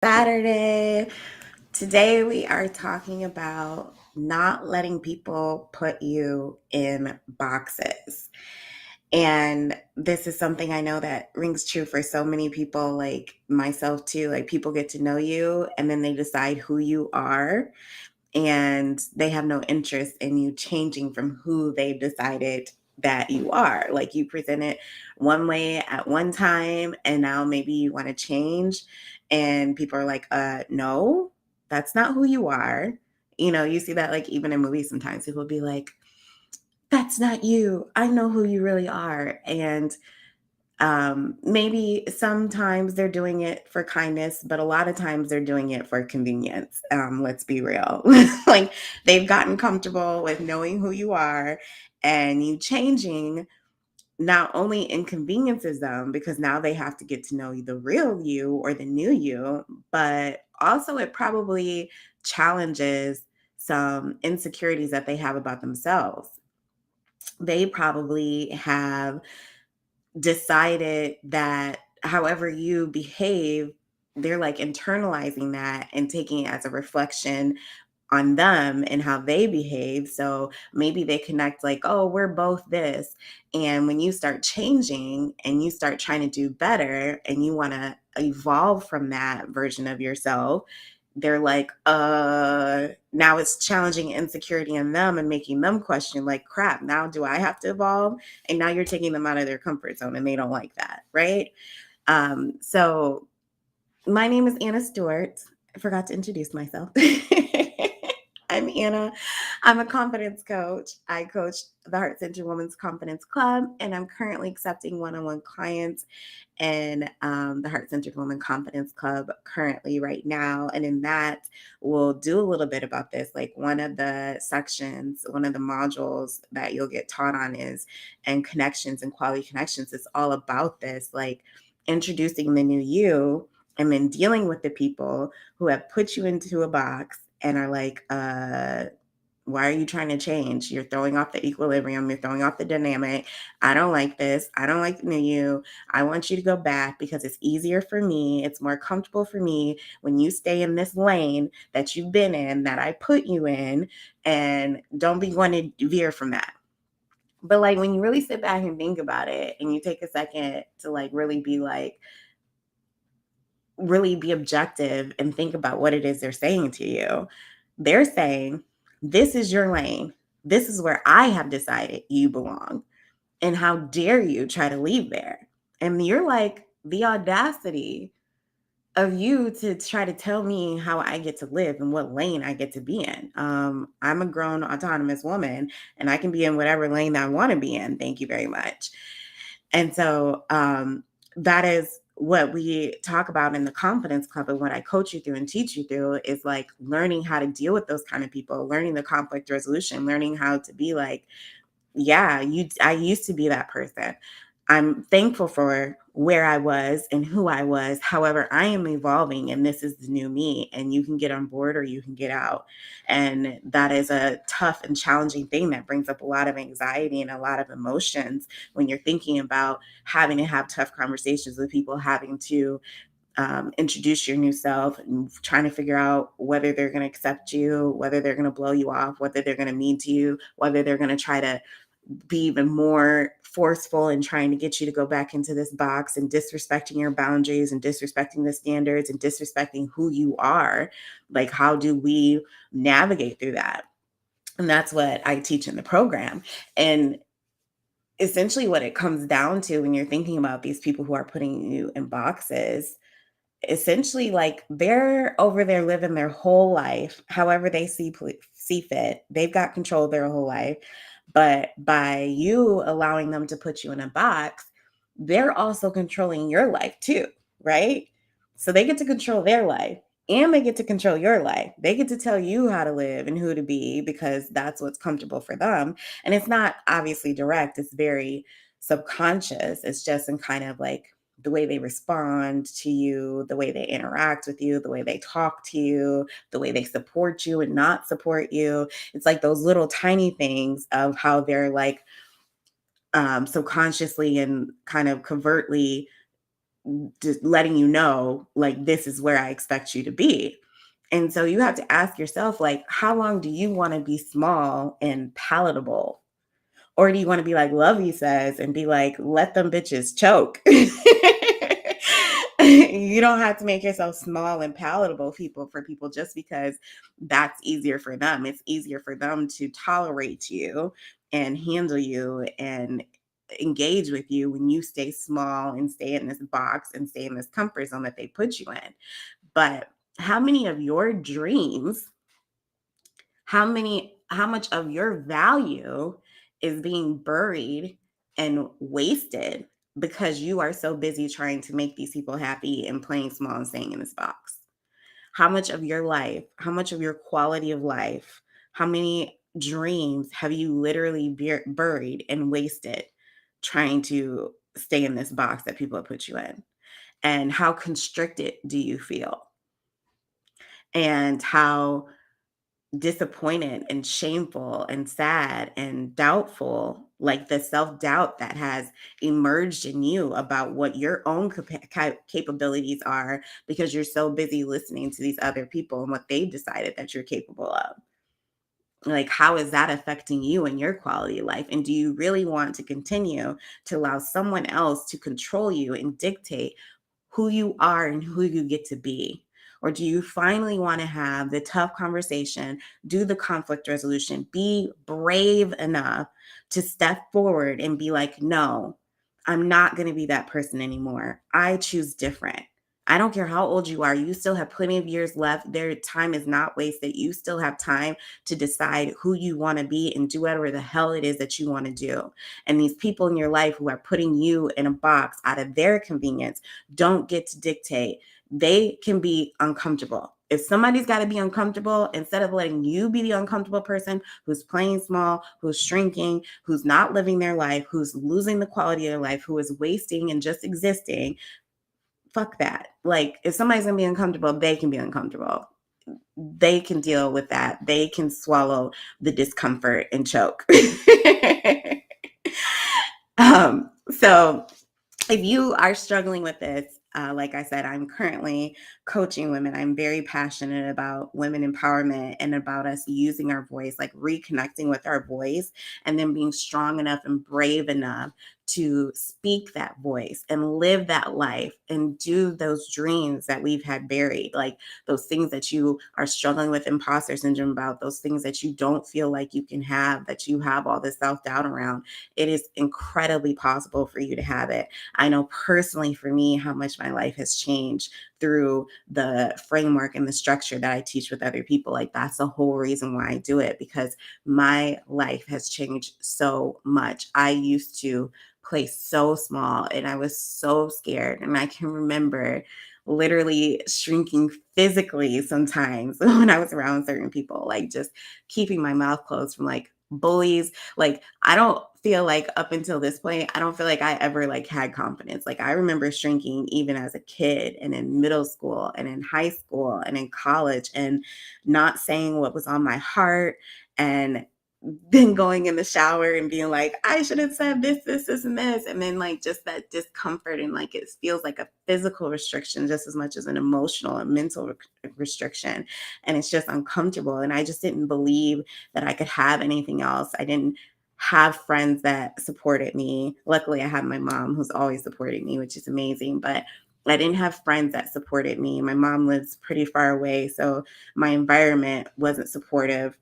Saturday. Today we are talking about not letting people put you in boxes. And this is something I know that rings true for so many people, like myself too. Like people get to know you and then they decide who you are, and they have no interest in you changing from who they've decided that you are. Like you present it one way at one time, and now maybe you want to change, and people are like, no, that's not who you are. You see that like even in movies sometimes people will be like, that's not you. I know who you really are. And maybe sometimes they're doing it for kindness, but a lot of times they're doing it for convenience. Let's be real. Like they've gotten comfortable with knowing who you are, and you changing not only inconveniences them because now they have to get to know the real you or the new you, but also it probably challenges some insecurities that they have about themselves. They probably have decided that however you behave, they're like internalizing that and taking it as a reflection on them and how they behave. So maybe they connect like, oh, we're both this. And when you start changing and you start trying to do better and you want to evolve from that version of yourself, they're like, now it's challenging insecurity in them and making them question, like, crap, now do I have to evolve? And now you're taking them out of their comfort zone and they don't like that, right? So my name is Anna Stewart. I forgot to introduce myself. I'm Anna. I'm a confidence coach. I coach the Heart Centered Women's Confidence Club, and I'm currently accepting one on one clients in the Heart Centered Woman Confidence Club currently right now. And in that, we'll do a little bit about this. Like one of the sections, one of the modules that you'll get taught on is and connections and quality connections. It's all about this, like introducing the new you and then dealing with the people who have put you into a box and are like, why are you trying to change? You're throwing off the equilibrium. You're throwing off the dynamic. I don't like this. I don't like the new you. I want you to go back because it's easier for me. It's more comfortable for me when you stay in this lane that you've been in, that I put you in, and don't be going to veer from that. But like when you really sit back and think about it and you take a second to like really be objective and think about what it is they're saying to you. They're saying, this is your lane. This is where I have decided you belong. And how dare you try to leave there? And you're like, the audacity of you to try to tell me how I get to live and what lane I get to be in. I'm a grown autonomous woman and I can be in whatever lane that I want to be in. Thank you very much. And so that is what we talk about in the confidence club, and what I coach you through and teach you through is like learning how to deal with those kind of people, learning the conflict resolution, learning how to be like, yeah, I used to be that person. I'm thankful for where I was and who I was. However, I am evolving and this is the new me, and you can get on board or you can get out. And that is a tough and challenging thing that brings up a lot of anxiety and a lot of emotions when you're thinking about having to have tough conversations with people, having to introduce your new self and trying to figure out whether they're going to accept you, whether they're going to blow you off, whether they're going to mean to you, whether they're going to try to be even more forceful in trying to get you to go back into this box and disrespecting your boundaries and disrespecting the standards and disrespecting who you are. Like, how do we navigate through that? And that's what I teach in the program. And essentially, what it comes down to when you're thinking about these people who are putting you in boxes, essentially like they're over there living their whole life however they see fit. They've got control of their whole life, but by you allowing them to put you in a box, they're also controlling your life too, right? So they get to control their life and they get to control your life. They get to tell you how to live and who to be because that's what's comfortable for them. And it's not obviously direct, it's very subconscious. It's just in kind of like the way they respond to you, the way they interact with you, the way they talk to you, the way they support you and not support you. It's like those little tiny things of how they're like subconsciously and kind of covertly just letting you know, like, this is where I expect you to be. And so you have to ask yourself, like, how long do you want to be small and palatable? Or do you want to be like Lovey says and be like, let them bitches choke? You don't have to make yourself small and palatable for people just because that's easier for them. It's easier for them to tolerate you and handle you and engage with you when you stay small and stay in this box and stay in this comfort zone that they put you in. But how many of your dreams, how much of your value is being buried and wasted because you are so busy trying to make these people happy and playing small and staying in this box? How much of your life, how much of your quality of life, how many dreams have you literally buried and wasted trying to stay in this box that people have put you in? And how constricted do you feel? And how disappointed and shameful and sad and doubtful, like the self-doubt that has emerged in you about what your own capabilities are because you're so busy listening to these other people and what they've decided that you're capable of. Like, how is that affecting you and your quality of life? And do you really want to continue to allow someone else to control you and dictate who you are and who you get to be? Or do you finally want to have the tough conversation, do the conflict resolution, be brave enough to step forward and be like, no, I'm not going to be that person anymore. I choose different. I don't care how old you are, you still have plenty of years left. Their time is not wasted. You still have time to decide who you want to be and do whatever the hell it is that you want to do. And these people in your life who are putting you in a box out of their convenience don't get to dictate. They can be uncomfortable. If somebody's got to be uncomfortable, instead of letting you be the uncomfortable person who's playing small, who's shrinking, who's not living their life, who's losing the quality of their life, who is wasting and just existing, fuck that. Like, if somebody's going to be uncomfortable, they can be uncomfortable. They can deal with that. They can swallow the discomfort and choke. So if you are struggling with this, like I said, I'm currently coaching women. I'm very passionate about women empowerment and about us using our voice, like reconnecting with our voice, and then being strong enough and brave enough to speak that voice and live that life and do those dreams that we've had buried, like those things that you are struggling with imposter syndrome about, those things that you don't feel like you can have, that you have all this self doubt around. It is incredibly possible for you to have it. I know personally for me how much my life has changed through the framework and the structure that I teach with other people. Like, that's the whole reason why I do it, because my life has changed so much. I used to play so small and I was so scared. And I can remember literally shrinking physically sometimes when I was around certain people, like just keeping my mouth closed from like bullies. Like, I don't feel like up until this point, I don't feel like I ever like had confidence. Like, I remember shrinking even as a kid and in middle school and in high school and in college and not saying what was on my heart, and then going in the shower and being like, I should have said this, and this. And then like just that discomfort and like it feels like a physical restriction just as much as an emotional and mental restriction. And it's just uncomfortable. And I just didn't believe that I could have anything else. I didn't have friends that supported me. Luckily, I have my mom who's always supported me, which is amazing. But I didn't have friends that supported me. My mom lives pretty far away. So my environment wasn't supportive.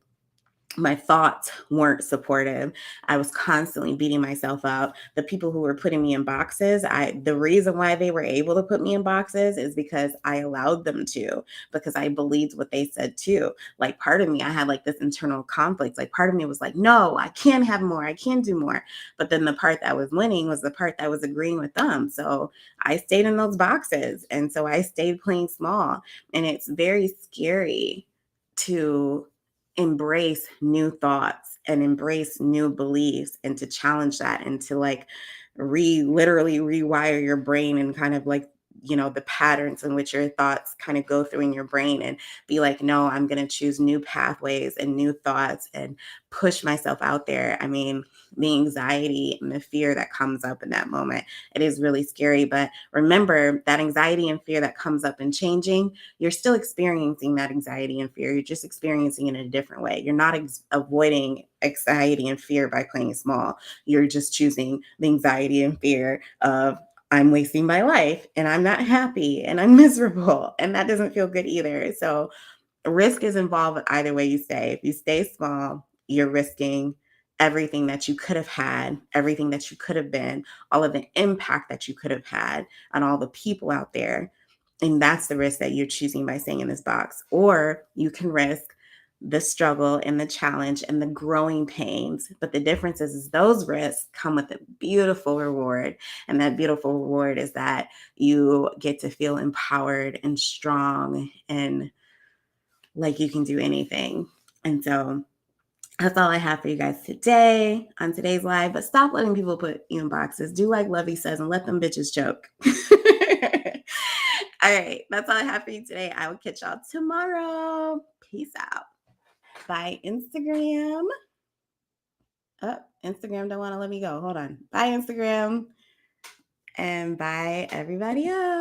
My thoughts weren't supportive. I was constantly beating myself up. The people who were putting me in boxes, the reason why they were able to put me in boxes is because I allowed them to, because I believed what they said too. Like, part of me, I had like this internal conflict. Like, part of me was like, no, I can have more. I can do more. But then the part that was winning was the part that was agreeing with them. So I stayed in those boxes. And so I stayed playing small. And it's very scary to embrace new thoughts and embrace new beliefs and to challenge that and to like literally rewire your brain and kind of like the patterns in which your thoughts kind of go through in your brain and be like, no, I'm going to choose new pathways and new thoughts and push myself out there. I mean, the anxiety and the fear that comes up in that moment, it is really scary. But remember that anxiety and fear that comes up in changing, you're still experiencing that anxiety and fear. You're just experiencing it in a different way. You're not avoiding anxiety and fear by playing small. You're just choosing the anxiety and fear of, I'm wasting my life and I'm not happy and I'm miserable. And that doesn't feel good either. So risk is involved either way you stay. If you stay small, you're risking everything that you could have had, everything that you could have been, all of the impact that you could have had on all the people out there. And that's the risk that you're choosing by staying in this box. Or you can risk the struggle and the challenge and the growing pains. But the difference is those risks come with a beautiful reward. And that beautiful reward is that you get to feel empowered and strong and like you can do anything. And so that's all I have for you guys today on today's live. But stop letting people put you in boxes. Do like Lovey says and let them bitches choke. All right. That's all I have for you today. I will catch y'all tomorrow. Peace out. Bye, Instagram. Oh, Instagram don't want to let me go. Hold on. Bye, Instagram. And bye, everybody else.